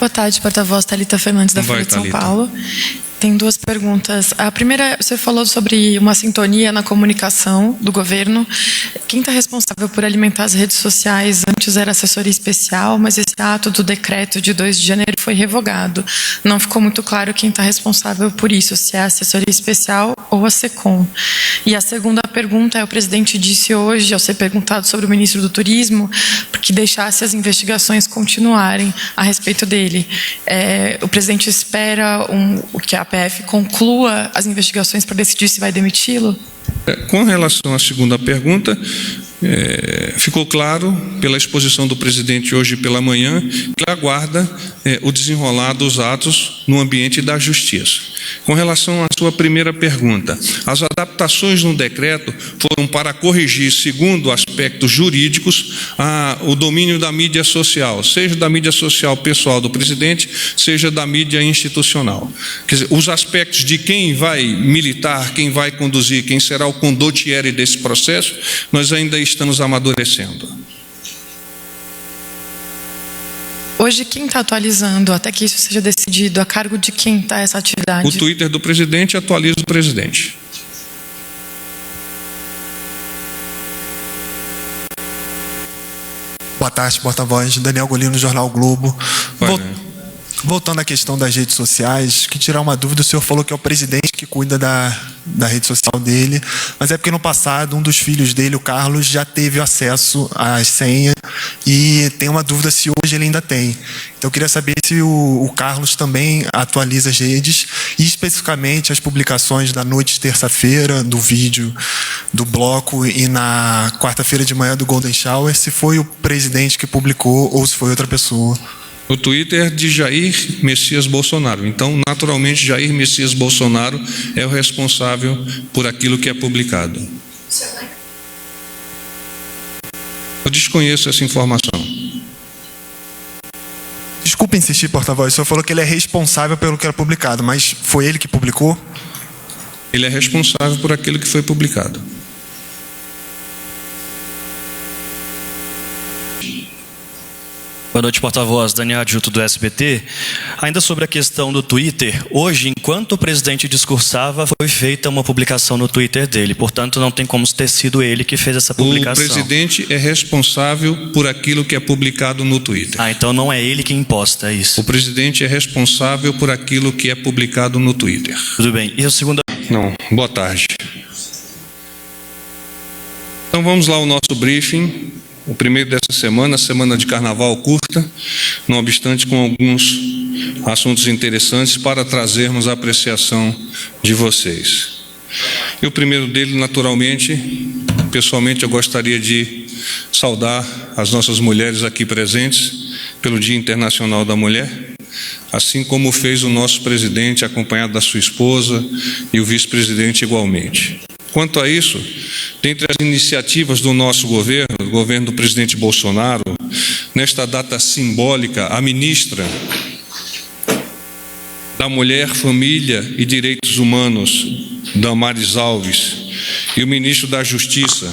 Boa tarde, porta-voz Thalita Fernandes, da Folha de São Paulo. Tem duas perguntas. A primeira, você falou sobre uma sintonia na comunicação do governo. Quem está responsável por alimentar as redes sociais antes era a assessoria especial, mas esse ato do decreto de 2 de janeiro foi revogado. Não ficou muito claro quem está responsável por isso, se é a assessoria especial ou a SECOM. E a segunda pergunta é: o presidente disse hoje, ao ser perguntado sobre o ministro do Turismo, que deixasse as investigações continuarem a respeito dele. O presidente espera que a PF conclua as investigações para decidir se vai demiti-lo? Com relação à segunda pergunta, ficou claro pela exposição do presidente hoje pela manhã que aguarda o desenrolar dos atos no ambiente da justiça. Com relação à sua primeira pergunta, as adaptações no decreto foram para corrigir, segundo aspectos jurídicos, o domínio da mídia social, seja da mídia social pessoal do presidente, seja da mídia institucional. Quer dizer, os aspectos de quem vai militar, quem vai conduzir, quem será o condottiere desse processo, nós ainda estamos amadurecendo. Hoje, quem está atualizando, até que isso seja decidido, a cargo de quem está essa atividade? O Twitter do presidente atualiza o presidente. Boa tarde, porta-voz. Daniel Golino, Jornal Globo. Voltando à questão das redes sociais, que tirar uma dúvida, o senhor falou que é o presidente que cuida da rede social dele, mas é porque no passado um dos filhos dele, o Carlos, já teve acesso às senhas e tem uma dúvida se hoje ele ainda tem. Então eu queria saber se o Carlos também atualiza as redes e especificamente as publicações da noite de terça-feira, do vídeo, do bloco e na quarta-feira de manhã do Golden Shower, se foi o presidente que publicou ou se foi outra pessoa. O Twitter de Jair Messias Bolsonaro. Então, naturalmente, Jair Messias Bolsonaro é o responsável por aquilo que é publicado. Eu desconheço essa informação. Desculpe insistir, porta-voz. O senhor falou que ele é responsável pelo que era publicado, mas foi ele que publicou? Ele é responsável por aquilo que foi publicado. Boa noite, porta-voz. Daniel Adjuto, do SBT. Ainda sobre a questão do Twitter, hoje, enquanto o presidente discursava, foi feita uma publicação no Twitter dele. Portanto, não tem como ter sido ele que fez essa publicação. O presidente é responsável por aquilo que é publicado no Twitter. Então não é ele que imposta isso? O presidente é responsável por aquilo que é publicado no Twitter. Tudo bem. E a segunda... Não. Boa tarde. Então vamos lá ao nosso briefing. O primeiro dessa semana, semana de carnaval curta, não obstante com alguns assuntos interessantes para trazermos a apreciação de vocês. E o primeiro dele, naturalmente, pessoalmente eu gostaria de saudar as nossas mulheres aqui presentes pelo Dia Internacional da Mulher, assim como fez o nosso presidente, acompanhado da sua esposa e o vice-presidente igualmente. Quanto a isso, dentre as iniciativas do nosso governo, o governo do presidente Bolsonaro, nesta data simbólica, a ministra da Mulher, Família e Direitos Humanos, Damares Alves, e o ministro da Justiça,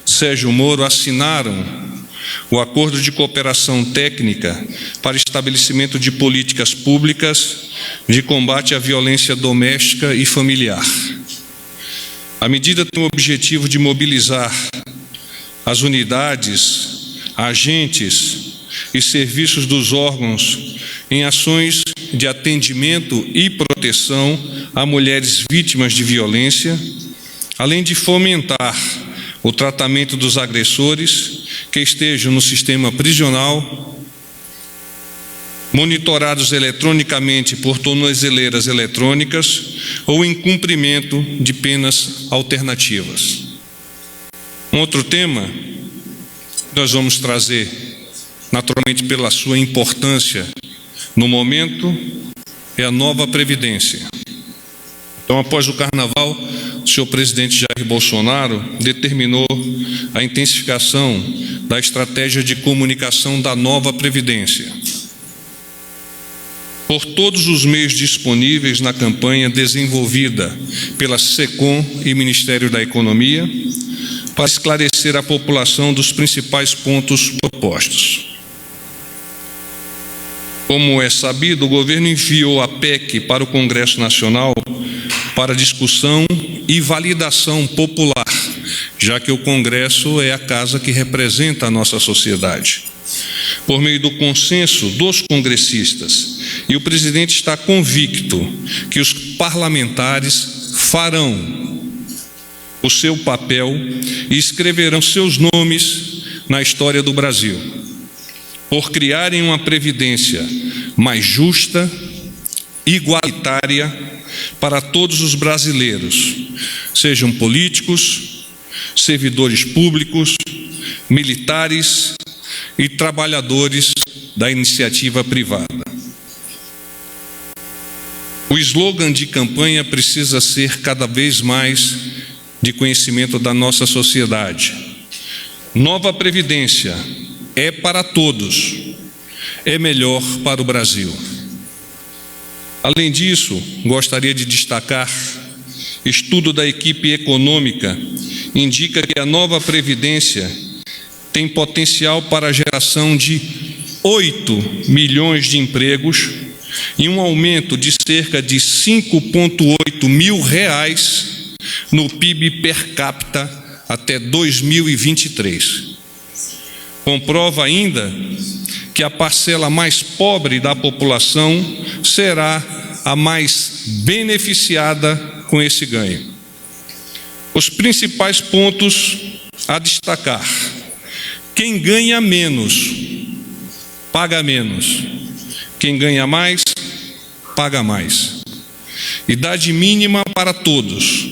Sérgio Moro, assinaram o Acordo de Cooperação Técnica para estabelecimento de políticas públicas de combate à violência doméstica e familiar. A medida tem o objetivo de mobilizar as unidades, agentes e serviços dos órgãos em ações de atendimento e proteção a mulheres vítimas de violência, além de fomentar o tratamento dos agressores que estejam no sistema prisional, monitorados eletronicamente por tornozeleiras eletrônicas ou em cumprimento de penas alternativas. Um outro tema que nós vamos trazer, naturalmente pela sua importância no momento, é a nova Previdência. Então, após o Carnaval, o senhor presidente Jair Bolsonaro determinou a intensificação da estratégia de comunicação da nova Previdência, por todos os meios disponíveis na campanha desenvolvida pela SECOM e Ministério da Economia, para esclarecer a população dos principais pontos propostos. Como é sabido, o governo enviou a PEC para o Congresso Nacional para discussão e validação popular, já que o Congresso é a casa que representa a nossa sociedade. Por meio do consenso dos congressistas, e o presidente está convicto que os parlamentares farão o seu papel e escreverão seus nomes na história do Brasil, por criarem uma previdência mais justa, igualitária para todos os brasileiros, sejam políticos, servidores públicos, militares e trabalhadores da iniciativa privada. O slogan de campanha precisa ser cada vez mais de conhecimento da nossa sociedade. Nova Previdência é para todos, é melhor para o Brasil. Além disso, gostaria de destacar, estudo da equipe econômica indica que a nova Previdência tem potencial para a geração de 8 milhões de empregos e um aumento de cerca de 5,8 mil reais no PIB per capita até 2023. Comprova ainda que a parcela mais pobre da população será a mais beneficiada com esse ganho. Os principais pontos a destacar: quem ganha menos, paga menos. Quem ganha mais, paga mais. Idade mínima para todos.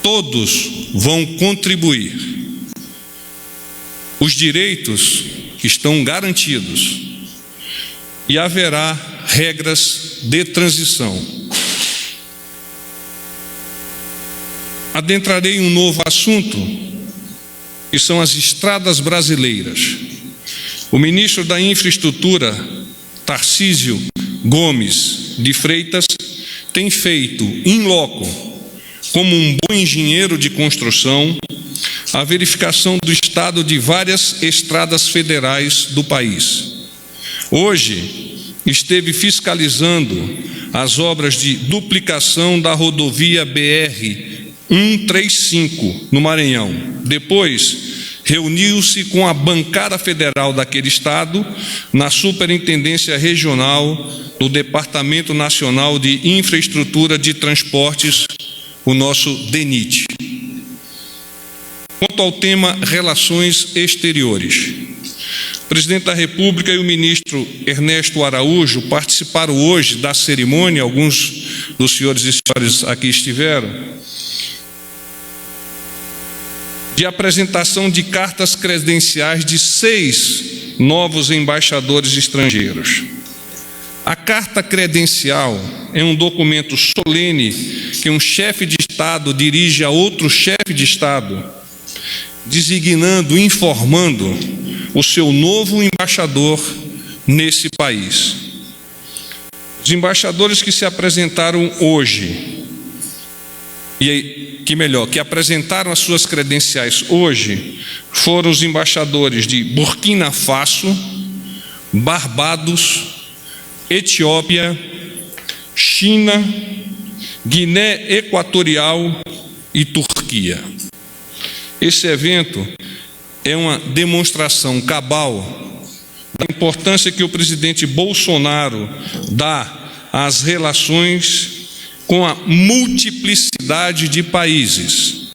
Todos vão contribuir. Os direitos estão garantidos. E haverá regras de transição. Adentrarei em um novo assunto, que são as estradas brasileiras. O ministro da Infraestrutura, Tarcísio Gomes de Freitas, tem feito in loco, como um bom engenheiro de construção, a verificação do estado de várias estradas federais do país. Hoje, esteve fiscalizando as obras de duplicação da rodovia BR-135, no Maranhão. Depois, reuniu-se com a bancada federal daquele estado, na Superintendência Regional do Departamento Nacional de Infraestrutura de Transportes, o nosso DENIT. Quanto ao tema Relações Exteriores, o presidente da República e o ministro Ernesto Araújo participaram hoje da cerimônia, alguns dos senhores e senhoras aqui estiveram, de apresentação de cartas credenciais de 6 novos embaixadores estrangeiros. A carta credencial é um documento solene que um chefe de Estado dirige a outro chefe de Estado, designando, informando o seu novo embaixador nesse país. Os embaixadores que se apresentaram hoje, que apresentaram as suas credenciais hoje, foram os embaixadores de Burkina Faso, Barbados, Etiópia, China, Guiné Equatorial e Turquia. Esse evento é uma demonstração cabal da importância que o presidente Bolsonaro dá às relações com a multiplicidade de países,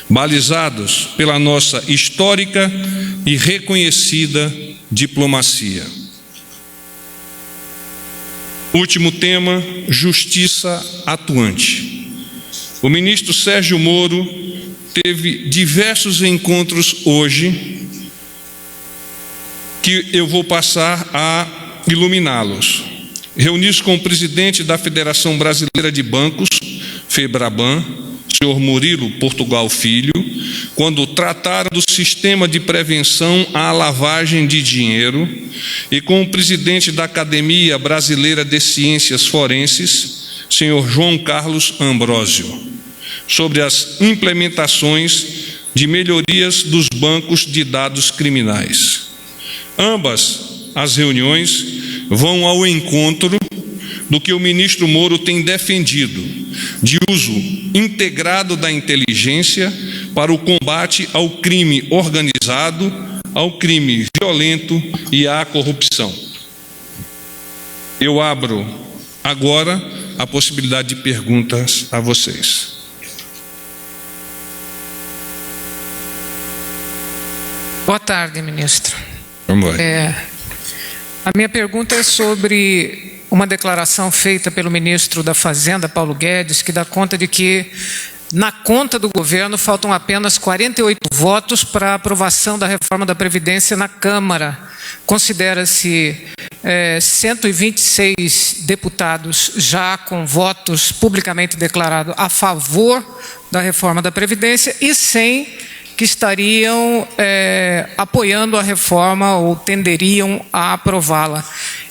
balizados pela nossa histórica e reconhecida diplomacia. Último tema, justiça atuante. O ministro Sérgio Moro teve diversos encontros hoje, que eu vou passar a iluminá-los. Reuniu-se com o presidente da Federação Brasileira de Bancos, FEBRABAN, senhor Murilo Portugal Filho, quando trataram do sistema de prevenção à lavagem de dinheiro, e com o presidente da Academia Brasileira de Ciências Forenses, senhor João Carlos Ambrósio, sobre as implementações de melhorias dos bancos de dados criminais. Ambas as reuniões vão ao encontro do que o ministro Moro tem defendido, de uso integrado da inteligência para o combate ao crime organizado, ao crime violento e à corrupção. Eu abro agora a possibilidade de perguntas a vocês. Boa tarde, ministro. Vamos lá. A minha pergunta é sobre uma declaração feita pelo ministro da Fazenda, Paulo Guedes, que dá conta de que na conta do governo faltam apenas 48 votos para a aprovação da reforma da Previdência na Câmara. Considera-se 126 deputados já com votos publicamente declarados a favor da reforma da Previdência e 100 que estariam apoiando a reforma ou tenderiam a aprová-la.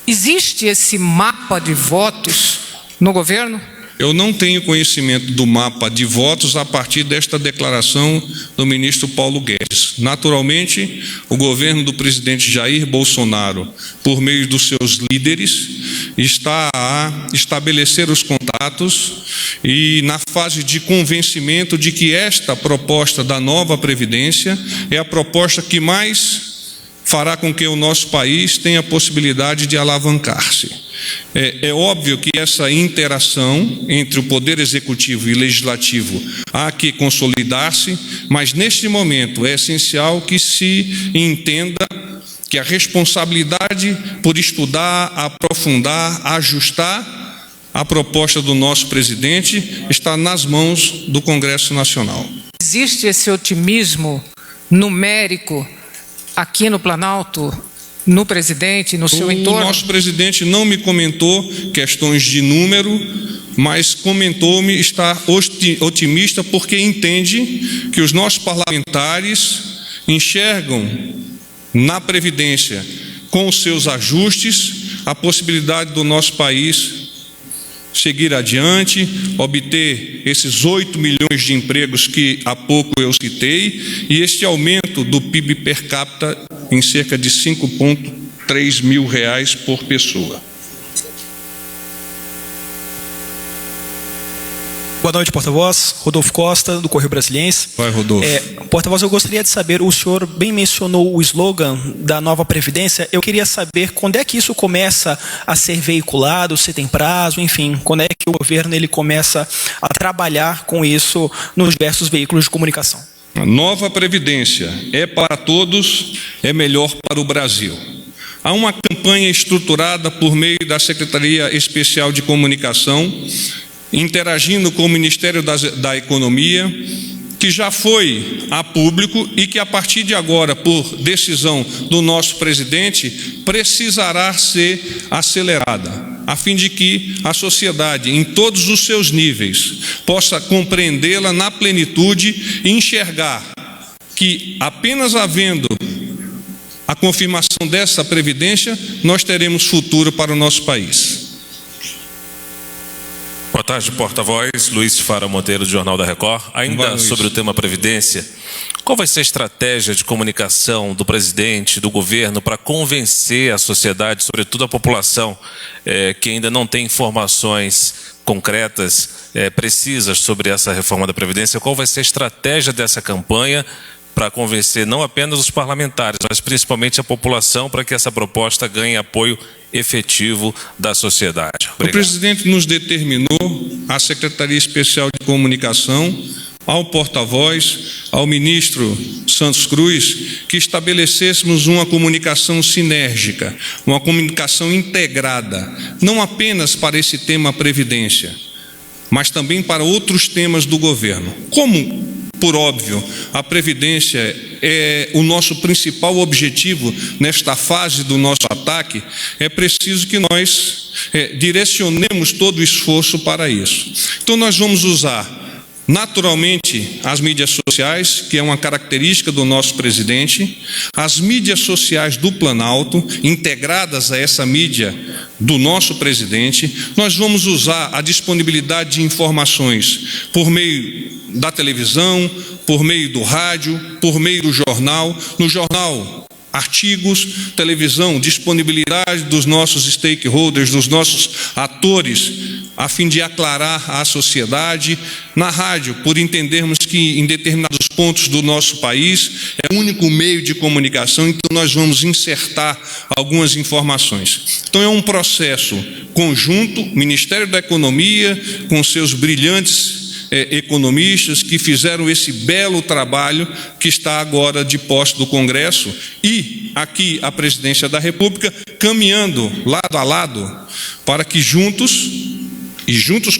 Existe esse mapa de votos no governo? Eu não tenho conhecimento do mapa de votos a partir desta declaração do ministro Paulo Guedes. Naturalmente, o governo do presidente Jair Bolsonaro, por meio dos seus líderes, está a estabelecer os contatos e na fase de convencimento de que esta proposta da nova Previdência é a proposta que mais fará com que o nosso país tenha a possibilidade de alavancar-se. É óbvio que essa interação entre o Poder Executivo e Legislativo há que consolidar-se, mas neste momento é essencial que se entenda que a responsabilidade por estudar, aprofundar, ajustar a proposta do nosso presidente está nas mãos do Congresso Nacional. Existe esse otimismo numérico aqui no Planalto, no presidente, no seu entorno? O nosso presidente não me comentou questões de número, mas comentou-me estar otimista porque entende que os nossos parlamentares enxergam na Previdência, com os seus ajustes, a possibilidade do nosso país seguir adiante, obter esses 8 milhões de empregos que há pouco eu citei e este aumento do PIB per capita em cerca de 5,3 mil reais por pessoa. Boa noite, porta-voz. Rodolfo Costa, do Correio Brasiliense. Vai, Rodolfo. Porta-voz, eu gostaria de saber, o senhor bem mencionou o slogan da nova Previdência, eu queria saber quando é que isso começa a ser veiculado, se tem prazo, enfim, quando é que o governo ele começa a trabalhar com isso nos diversos veículos de comunicação. A nova Previdência é para todos, é melhor para o Brasil. Há uma campanha estruturada por meio da Secretaria Especial de Comunicação, interagindo com o Ministério da Economia, que já foi a público e que a partir de agora, por decisão do nosso presidente, precisará ser acelerada, a fim de que a sociedade, em todos os seus níveis, possa compreendê-la na plenitude e enxergar que apenas havendo a confirmação dessa Previdência, nós teremos futuro para o nosso país. Boa tarde, porta-voz. Luiz Fara Monteiro, do Jornal da Record. Ainda sobre o tema Previdência, qual vai ser a estratégia de comunicação do presidente, do governo, para convencer a sociedade, sobretudo a população, que ainda não tem informações concretas, precisas sobre essa reforma da Previdência? Qual vai ser a estratégia dessa campanha para convencer não apenas os parlamentares, mas principalmente a população, para que essa proposta ganhe apoio efetivo da sociedade? Obrigado. O presidente nos determinou, à Secretaria Especial de Comunicação, ao porta-voz, ao ministro Santos Cruz, que estabelecêssemos uma comunicação sinérgica, uma comunicação integrada, não apenas para esse tema Previdência, mas também para outros temas do governo. Como, por óbvio, a Previdência é o nosso principal objetivo nesta fase do nosso ataque, é preciso que nós direcionemos todo o esforço para isso. Então nós vamos usar naturalmente as mídias sociais, que é uma característica do nosso presidente, as mídias sociais do Planalto, integradas a essa mídia do nosso presidente. Nós vamos usar a disponibilidade de informações por meio da televisão, por meio do rádio, por meio do jornal. No jornal, artigos, televisão, disponibilidade dos nossos stakeholders, dos nossos atores, a fim de aclarar à sociedade, na rádio, por entendermos que em determinados pontos do nosso país é o único meio de comunicação, então nós vamos insertar algumas informações. Então é um processo conjunto, Ministério da Economia, com seus brilhantes economistas que fizeram esse belo trabalho que está agora de posse do Congresso, e aqui a Presidência da República caminhando lado a lado para que juntos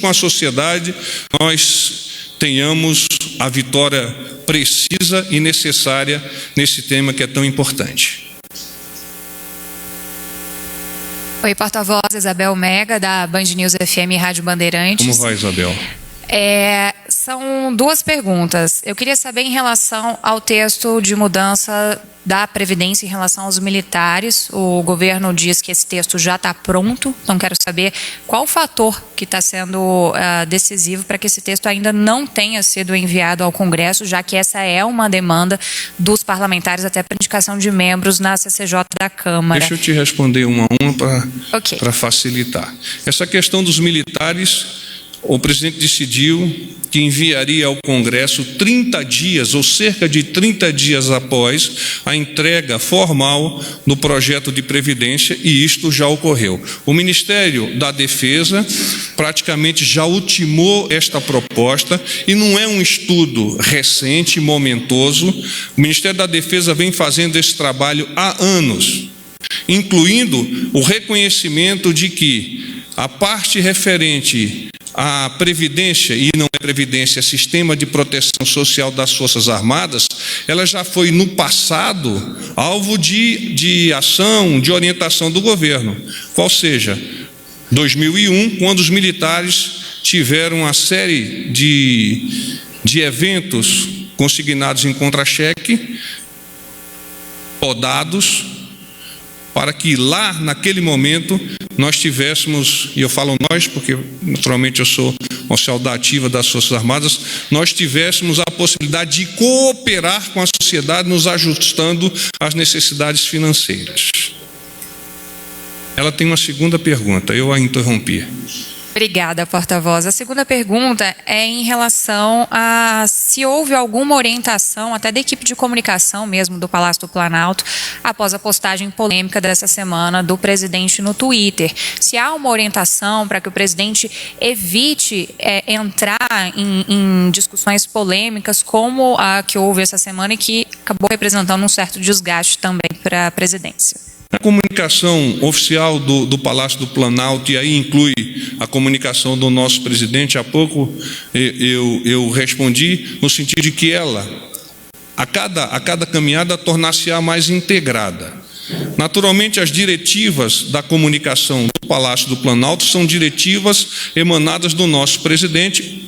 com a sociedade nós tenhamos a vitória precisa e necessária nesse tema que é tão importante. Oi, porta-voz, Isabel Mega, da Band News FM Rádio Bandeirantes. Como vai, Isabel? São duas perguntas. Eu queria saber em relação ao texto de mudança da Previdência em relação aos militares. O governo diz que esse texto já está pronto, então quero saber qual o fator que está sendo decisivo para que esse texto ainda não tenha sido enviado ao Congresso, já que essa é uma demanda dos parlamentares até para indicação de membros na CCJ da Câmara. Deixa eu te responder uma a uma para facilitar. Essa questão dos militares, o presidente decidiu que enviaria ao Congresso 30 dias, ou cerca de 30 dias após a entrega formal do projeto de Previdência, e isto já ocorreu. O Ministério da Defesa praticamente já ultimou esta proposta, e não é um estudo recente, momentoso. O Ministério da Defesa vem fazendo esse trabalho há anos, incluindo o reconhecimento de que a parte referente à Previdência, e não é Previdência, é Sistema de Proteção Social das Forças Armadas, ela já foi no passado alvo de ação, de orientação do governo. Qual seja, 2001, quando os militares tiveram uma série de eventos consignados em contra-cheque, podados, para que lá, naquele momento, nós tivéssemos, e eu falo nós, porque naturalmente eu sou oficial da ativa das Forças Armadas, nós tivéssemos a possibilidade de cooperar com a sociedade, nos ajustando às necessidades financeiras. Ela tem uma segunda pergunta, eu a interrompi. Obrigada, porta-voz. A segunda pergunta é em relação a se houve alguma orientação, até da equipe de comunicação mesmo do Palácio do Planalto, após a postagem polêmica dessa semana do presidente no Twitter. Se há uma orientação para que o presidente evite entrar em discussões polêmicas como a que houve essa semana e que acabou representando um certo desgaste também para a presidência. A comunicação oficial do Palácio do Planalto, e aí inclui a comunicação do nosso presidente, há pouco eu respondi no sentido de que ela, a cada caminhada, tornar-se-á mais integrada. Naturalmente, as diretivas da comunicação do Palácio do Planalto são diretivas emanadas do nosso presidente,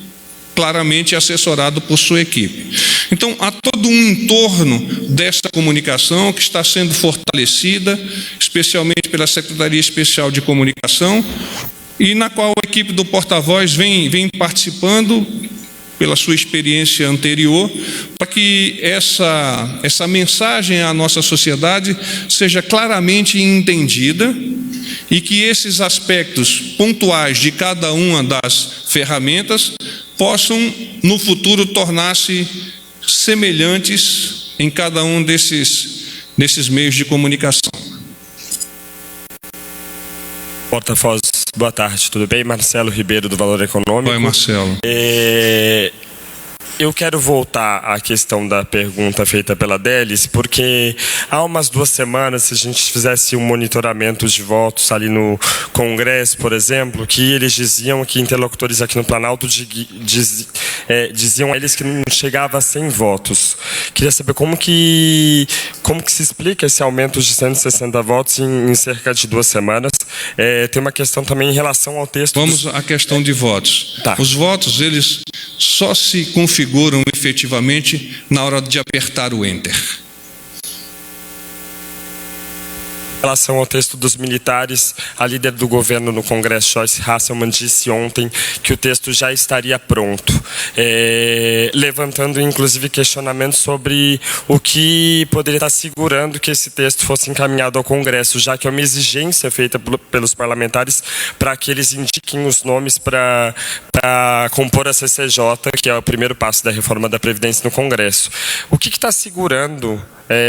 claramente assessorado por sua equipe. Então, há todo um entorno dessa comunicação que está sendo fortalecida, especialmente pela Secretaria Especial de Comunicação, e na qual a equipe do porta-voz vem participando pela sua experiência anterior, para que essa mensagem à nossa sociedade seja claramente entendida e que esses aspectos pontuais de cada uma das ferramentas possam, no futuro, tornar-se semelhantes em cada um desses meios de comunicação. Porta-voz, boa tarde, tudo bem? Marcelo Ribeiro, do Valor Econômico. Oi, Marcelo. Eu quero voltar à questão da pergunta feita pela Délis, porque há umas 2 semanas, se a gente fizesse um monitoramento de votos ali no Congresso, por exemplo, que eles diziam que interlocutores aqui no Planalto diziam a eles que não chegava a 100 votos. Queria saber como que se explica esse aumento de 160 votos em cerca de 2 semanas. Tem uma questão também em relação ao texto. Vamos à questão de votos. Tá. Os votos, eles só se configuram efetivamente na hora de apertar o Enter. Em relação ao texto dos militares, a líder do governo no Congresso, Joyce Hasselmann, disse ontem que o texto já estaria pronto, levantando inclusive questionamentos sobre o que poderia estar segurando que esse texto fosse encaminhado ao Congresso, já que é uma exigência feita pelos parlamentares para que eles indiquem os nomes para compor a CCJ, que é o primeiro passo da reforma da Previdência no Congresso. O que está segurando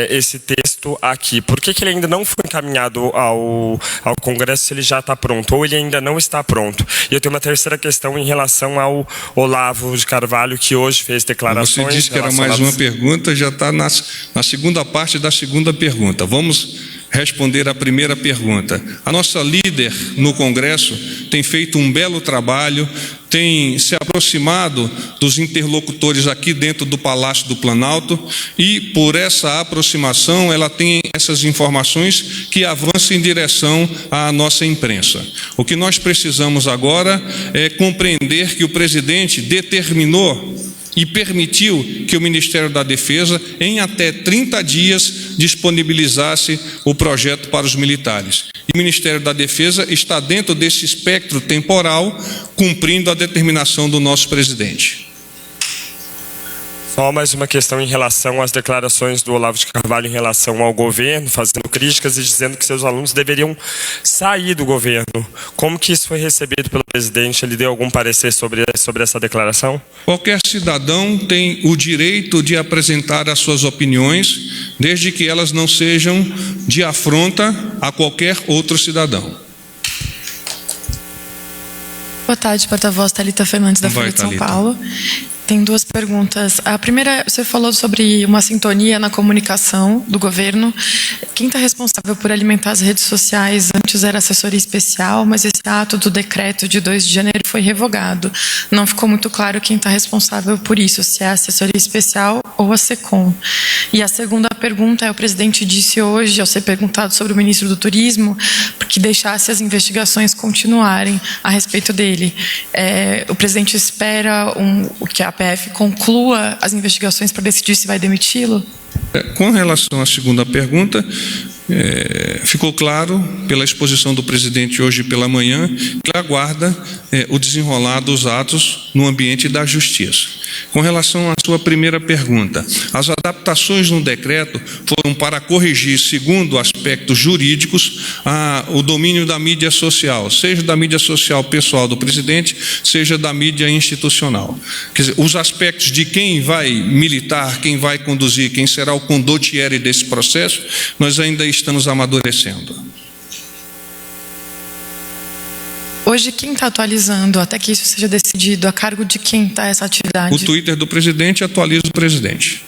esse texto aqui? Por que ele ainda não foi encaminhado ao Congresso se ele já está pronto, ou ele ainda não está pronto? E eu tenho uma terceira questão em relação ao Olavo de Carvalho, que hoje fez declarações... Você disse que era mais uma pergunta, já está na segunda parte da segunda pergunta. Vamos responder a primeira pergunta. A nossa líder no Congresso tem feito um belo trabalho, tem se aproximado dos interlocutores aqui dentro do Palácio do Planalto e, por essa aproximação, ela tem essas informações que avançam em direção à nossa imprensa. O que nós precisamos agora é compreender que o presidente determinou e permitiu que o Ministério da Defesa, em até 30 dias, disponibilizasse o projeto para os militares. E o Ministério da Defesa está dentro desse espectro temporal, cumprindo a determinação do nosso presidente. Só mais uma questão em relação às declarações do Olavo de Carvalho em relação ao governo, fazendo críticas e dizendo que seus alunos deveriam sair do governo. Como que isso foi recebido pelo presidente? Ele deu algum parecer sobre essa declaração? Qualquer cidadão tem o direito de apresentar as suas opiniões, desde que elas não sejam de afronta a qualquer outro cidadão. Boa tarde, porta-voz Thalita Fernandes, da Folha de São Paulo. Tem duas perguntas. A primeira, você falou sobre uma sintonia na comunicação do governo. Quem está responsável por alimentar as redes sociais antes era a assessoria especial, mas esse ato do decreto de 2 de janeiro foi revogado. Não ficou muito claro quem está responsável por isso, se é a assessoria especial ou a SECOM. E a segunda pergunta é, o presidente disse hoje, ao ser perguntado sobre o ministro do Turismo, que deixasse as investigações continuarem a respeito dele. O presidente espera que a PF conclua as investigações para decidir se vai demiti-lo? Com relação à segunda pergunta, ficou claro pela exposição do presidente hoje pela manhã que ele aguarda o desenrolar dos atos no ambiente da justiça. Com relação à sua primeira pergunta, as adaptações no decreto foram para corrigir, segundo aspectos jurídicos, o domínio da mídia social, seja da mídia social pessoal do presidente, seja da mídia institucional. Quer dizer, os aspectos de quem vai militar, quem vai conduzir, quem será o condottiere desse processo, nós ainda estamos amadurecendo. Hoje, quem está atualizando, até que isso seja decidido, a cargo de quem está essa atividade? O Twitter do presidente atualiza o presidente.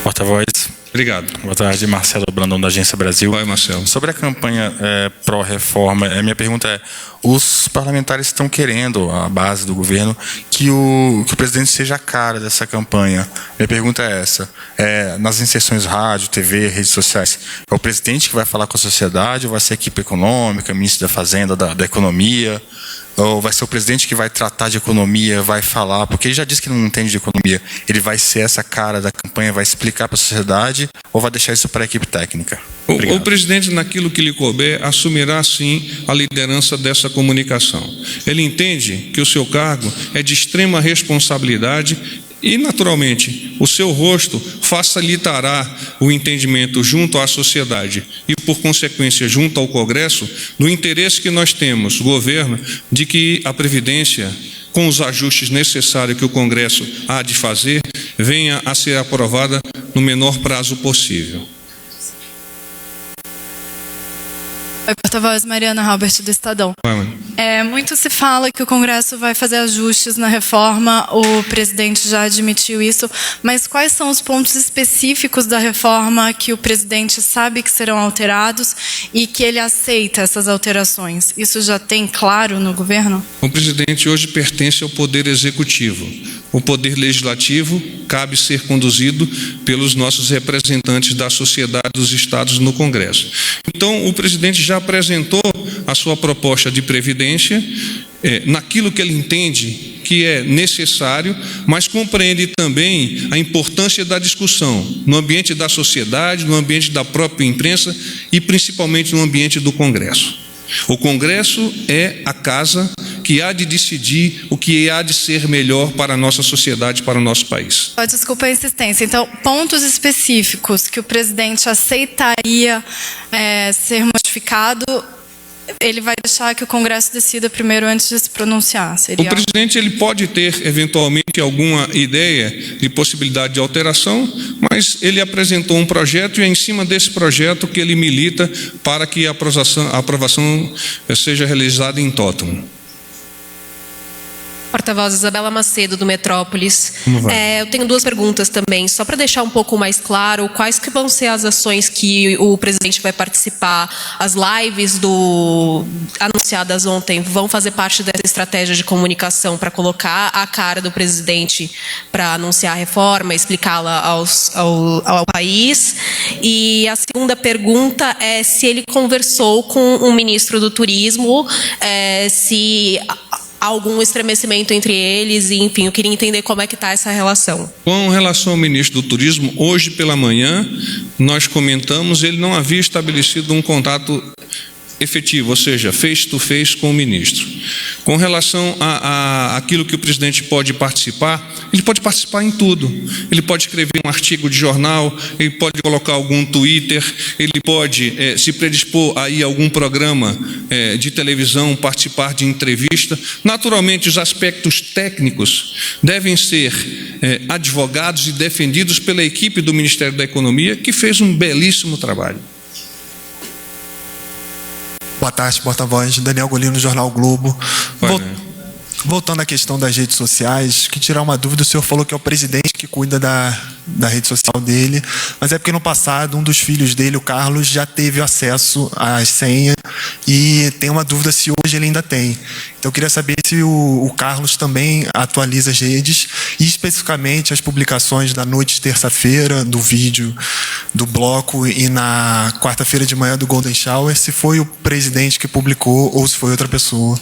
Porta-voz. Obrigado. Boa tarde, Marcelo Brandão, da Agência Brasil. Oi, Marcelo. Sobre a campanha pró-reforma, minha pergunta é, os parlamentares estão querendo, a base do governo, que o presidente seja a cara dessa campanha. Minha pergunta é essa, nas inserções rádio, TV, redes sociais, é o presidente que vai falar com a sociedade, ou vai ser a equipe econômica, ministro da Fazenda, da Economia, ou vai ser o presidente que vai tratar de economia, vai falar, porque ele já disse que não entende de economia, ele vai ser essa cara da campanha, vai explicar para a sociedade, ou vai deixar isso para a equipe técnica? O presidente, naquilo que lhe couber, assumirá sim a liderança dessa comunicação. Ele entende que o seu cargo é de extrema responsabilidade e, naturalmente, o seu rosto facilitará o entendimento junto à sociedade e, por consequência, junto ao Congresso, do interesse que nós temos, governo, de que a Previdência, com os ajustes necessários que o Congresso há de fazer, venha a ser aprovada no menor prazo possível. Oi, porta-voz Mariana Halbert, do Estadão. Muito se fala que o Congresso vai fazer ajustes na reforma, o presidente já admitiu isso, mas quais são os pontos específicos da reforma que o presidente sabe que serão alterados e que ele aceita essas alterações? Isso já tem claro no governo? O presidente hoje pertence ao Poder Executivo. O Poder Legislativo cabe ser conduzido pelos nossos representantes da sociedade dos estados no Congresso. Então, o presidente já apresentou a sua proposta de previdência naquilo que ele entende que é necessário, mas compreende também a importância da discussão no ambiente da sociedade, no ambiente da própria imprensa e principalmente no ambiente do Congresso. O Congresso é a casa que há de decidir o que há de ser melhor para a nossa sociedade, para o nosso país. Desculpa a insistência. Então, pontos específicos que o presidente aceitaria ser modificado, ele vai deixar que o Congresso decida primeiro antes de se pronunciar? O presidente ele pode ter, eventualmente, alguma ideia de possibilidade de alteração, mas ele apresentou um projeto e é em cima desse projeto que ele milita para que a aprovação seja realizada em totum. Porta-voz Isabela Macedo, do Metrópolis. Eu tenho duas perguntas também, só para deixar um pouco mais claro, quais que vão ser as ações que o presidente vai participar? As lives anunciadas ontem vão fazer parte dessa estratégia de comunicação para colocar a cara do presidente para anunciar a reforma, explicá-la ao país? E a segunda pergunta é se ele conversou com o ministro do Turismo, se algum estremecimento entre eles, e enfim, eu queria entender como é que está essa relação. Com relação ao ministro do Turismo, hoje pela manhã nós comentamos, ele não havia estabelecido um contato efetivo, ou seja, face to face com o ministro. Com relação a aquilo que o presidente pode participar, ele pode participar em tudo. Ele pode escrever um artigo de jornal, ele pode colocar algum Twitter, ele pode se predispor a ir a algum programa de televisão, participar de entrevista. Naturalmente, os aspectos técnicos devem ser advogados e defendidos pela equipe do Ministério da Economia, que fez um belíssimo trabalho. Boa tarde, porta-voz. Daniel Golino, Jornal Globo. Voltando à questão das redes sociais, que tirar uma dúvida, o senhor falou que é o presidente que cuida da rede social dele, mas é porque no passado um dos filhos dele, o Carlos, já teve acesso à senha e tem uma dúvida se hoje ele ainda tem. Então eu queria saber se o Carlos também atualiza as redes e especificamente as publicações da noite de terça-feira, do vídeo do bloco e na quarta-feira de manhã do Golden Shower, se foi o presidente que publicou ou se foi outra pessoa.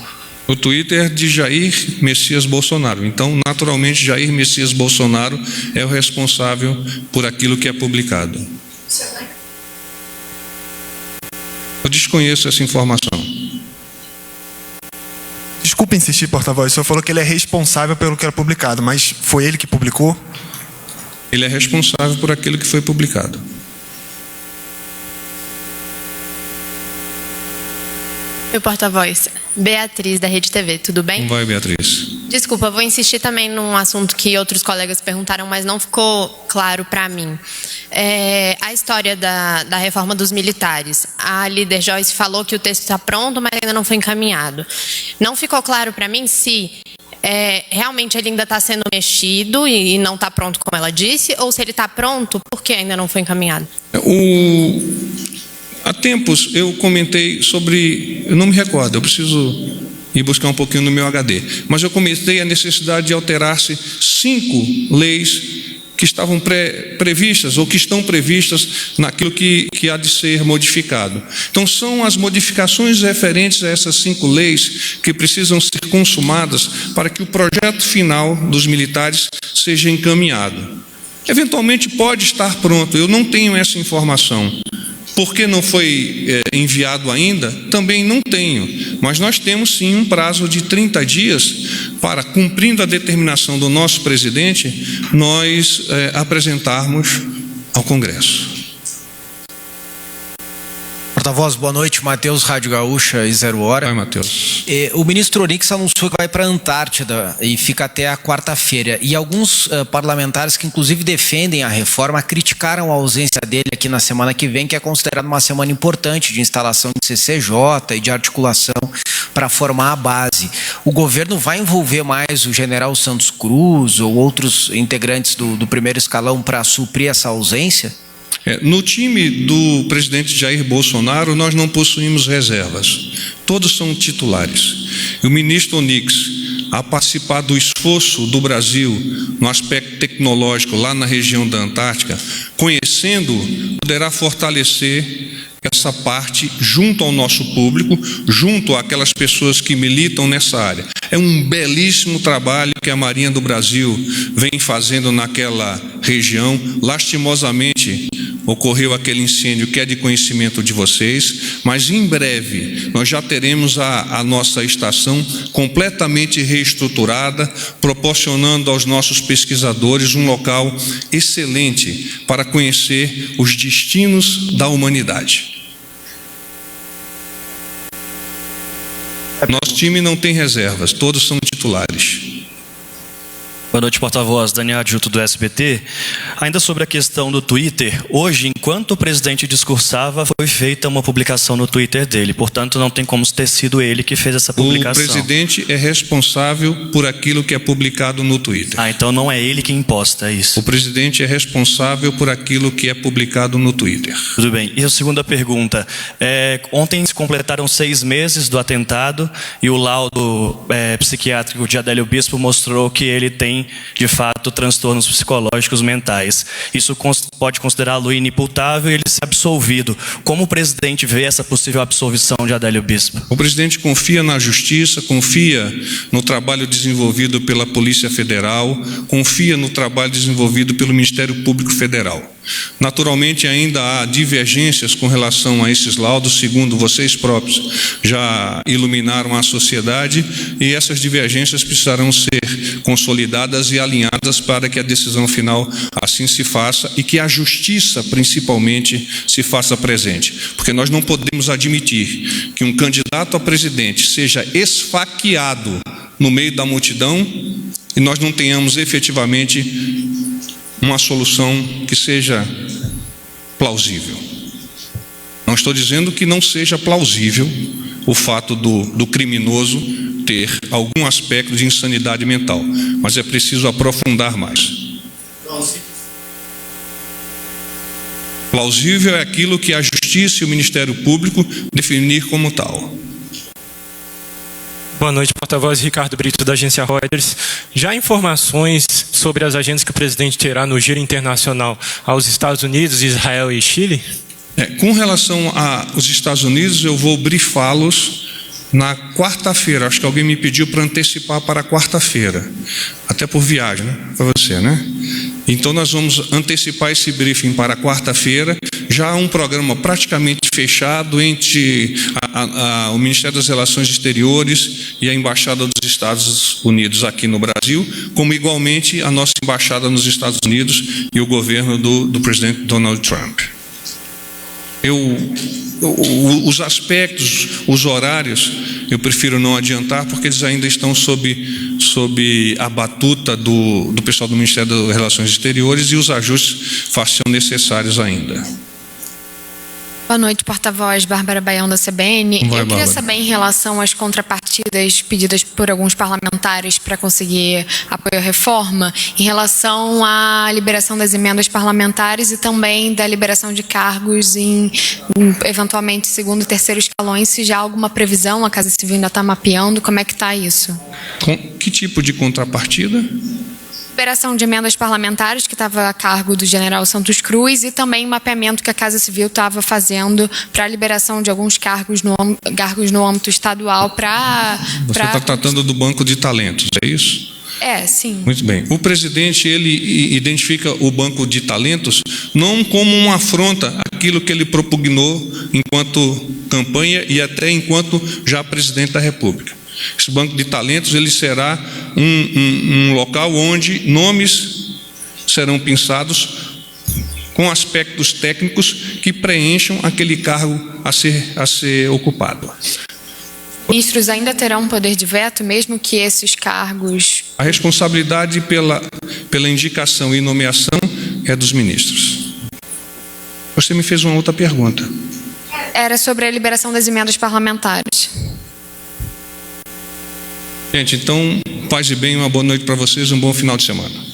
O Twitter de Jair Messias Bolsonaro. Então, naturalmente, Jair Messias Bolsonaro é o responsável por aquilo que é publicado. Eu desconheço essa informação. Desculpa insistir, porta-voz. O senhor falou que ele é responsável pelo que era publicado, mas foi ele que publicou? Ele é responsável por aquilo que foi publicado. Meu porta-voz, Beatriz, da Rede TV, tudo bem? Como vai, Beatriz? Desculpa, vou insistir também num assunto que outros colegas perguntaram, mas não ficou claro para mim. A história da reforma dos militares. A líder Joyce falou que o texto está pronto, mas ainda não foi encaminhado. Não ficou claro para mim se realmente ele ainda está sendo mexido e não está pronto, como ela disse, ou se ele está pronto porque ainda não foi encaminhado. Há tempos eu comentei sobre, eu não me recordo, eu preciso ir buscar um pouquinho no meu HD, mas eu comentei a necessidade de alterar-se 5 leis que estavam previstas ou que estão previstas naquilo que há de ser modificado. Então são as modificações referentes a essas 5 leis que precisam ser consumadas para que o projeto final dos militares seja encaminhado. Eventualmente pode estar pronto, eu não tenho essa informação. Por que não foi enviado ainda? Também não tenho. Mas nós temos sim um prazo de 30 dias para, cumprindo a determinação do nosso presidente, nós apresentarmos ao Congresso. Porta-voz, boa noite. Matheus, Rádio Gaúcha e 0 Hora. Vai, Matheus. O ministro Onix anunciou que vai para a Antártida e fica até a quarta-feira. E alguns parlamentares que inclusive defendem a reforma criticaram a ausência dele aqui na semana que vem, que é considerada uma semana importante de instalação de CCJ e de articulação para formar a base. O governo vai envolver mais o general Santos Cruz ou outros integrantes do primeiro escalão para suprir essa ausência? No time do presidente Jair Bolsonaro, nós não possuímos reservas. Todos são titulares. E o ministro Onix, a participar do esforço do Brasil no aspecto tecnológico lá na região da Antártica, conhecendo, poderá fortalecer essa parte junto ao nosso público, junto àquelas pessoas que militam nessa área. É um belíssimo trabalho que a Marinha do Brasil vem fazendo naquela região. Lastimosamente, ocorreu aquele incêndio que é de conhecimento de vocês, mas em breve nós já teremos a nossa estação completamente reestruturada, proporcionando aos nossos pesquisadores um local excelente para conhecer os destinos da humanidade. Nosso time não tem reservas, todos são titulares. Boa noite, porta-voz. Daniel Adjuto, do SBT. Ainda sobre a questão do Twitter, hoje, enquanto o presidente discursava, foi feita uma publicação no Twitter dele. Portanto, não tem como ter sido ele que fez essa publicação. O presidente é responsável por aquilo que é publicado no Twitter. Então não é ele que imposta, é isso? O presidente é responsável por aquilo que é publicado no Twitter. Tudo bem. E a segunda pergunta. Ontem se completaram 6 meses do atentado e o laudo psiquiátrico de Adélio Bispo mostrou que ele tem de fato transtornos psicológicos mentais. Isso pode considerá-lo inimputável e ele ser absolvido. Como o presidente vê essa possível absolvição de Adélio Bispo? O presidente confia na justiça, confia no trabalho desenvolvido pela Polícia Federal, confia no trabalho desenvolvido pelo Ministério Público Federal. Naturalmente, ainda há divergências com relação a esses laudos, segundo vocês próprios já iluminaram a sociedade, e essas divergências precisarão ser consolidadas e alinhadas para que a decisão final assim se faça e que a justiça, principalmente, se faça presente. Porque nós não podemos admitir que um candidato a presidente seja esfaqueado no meio da multidão e nós não tenhamos efetivamente uma solução que seja plausível. Não estou dizendo que não seja plausível o fato do criminoso ter algum aspecto de insanidade mental, mas é preciso aprofundar mais. Plausível é aquilo que a Justiça e o Ministério Público definir como tal. Boa noite, porta-voz Ricardo Brito, da agência Reuters. Já há informações sobre as agendas que o presidente terá no giro internacional aos Estados Unidos, Israel e Chile? Com relação aos Estados Unidos, eu vou brifá-los na quarta-feira. Acho que alguém me pediu para antecipar para quarta-feira, até por viagem, né? Para você, né? Então nós vamos antecipar esse briefing para quarta-feira. Já há um programa praticamente fechado entre o Ministério das Relações Exteriores e a Embaixada dos Estados Unidos aqui no Brasil, como igualmente a nossa Embaixada nos Estados Unidos e o governo do presidente Donald Trump. Os aspectos, os horários, eu prefiro não adiantar porque eles ainda estão sob a batuta do pessoal do Ministério das Relações Exteriores e os ajustes façam necessários ainda. Boa noite, porta-voz Bárbara Baião, da CBN. Eu queria saber em relação às contrapartidas pedidas por alguns parlamentares para conseguir apoio à reforma, em relação à liberação das emendas parlamentares e também da liberação de cargos em eventualmente segundo e terceiro escalões, se já há alguma previsão, a Casa Civil ainda está mapeando, como é que está isso? Com que tipo de contrapartida? Liberação de emendas parlamentares, que estava a cargo do general Santos Cruz, e também mapeamento que a Casa Civil estava fazendo para a liberação de alguns cargos no âmbito estadual para... Você está tratando do Banco de Talentos, é isso? Sim. Muito bem. O presidente, ele identifica o Banco de Talentos não como uma afronta àquilo que ele propugnou enquanto campanha e até enquanto já presidente da República. Esse banco de talentos ele será um local onde nomes serão pensados com aspectos técnicos que preencham aquele cargo a ser ocupado. Ministros ainda terão poder de veto, mesmo que esses cargos... A responsabilidade pela indicação e nomeação é dos ministros. Você me fez uma outra pergunta. Era sobre a liberação das emendas parlamentares. Gente, então, paz e bem, uma boa noite para vocês, um bom final de semana.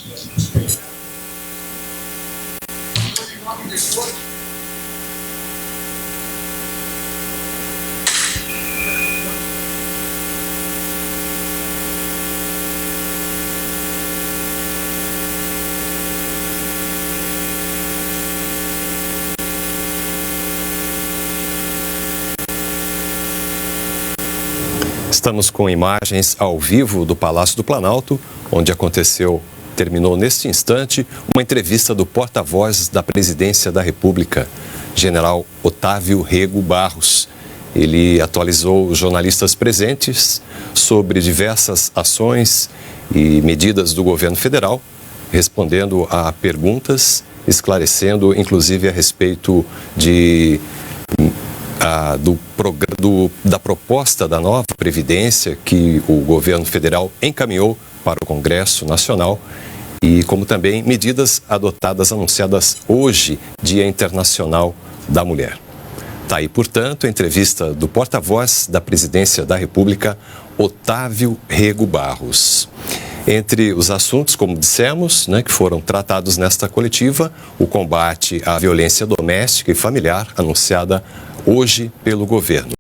Estamos com imagens ao vivo do Palácio do Planalto, onde terminou neste instante uma entrevista do porta-voz da Presidência da República, General Otávio Rego Barros. Ele atualizou os jornalistas presentes sobre diversas ações e medidas do governo federal, respondendo a perguntas, esclarecendo inclusive a respeito da proposta da nova Previdência que o governo federal encaminhou para o Congresso Nacional e como também medidas anunciadas hoje, Dia Internacional da Mulher. Está aí, portanto, a entrevista do porta-voz da Presidência da República, Otávio Rego Barros. Entre os assuntos, como dissemos, que foram tratados nesta coletiva, o combate à violência doméstica e familiar, anunciada hoje pelo governo.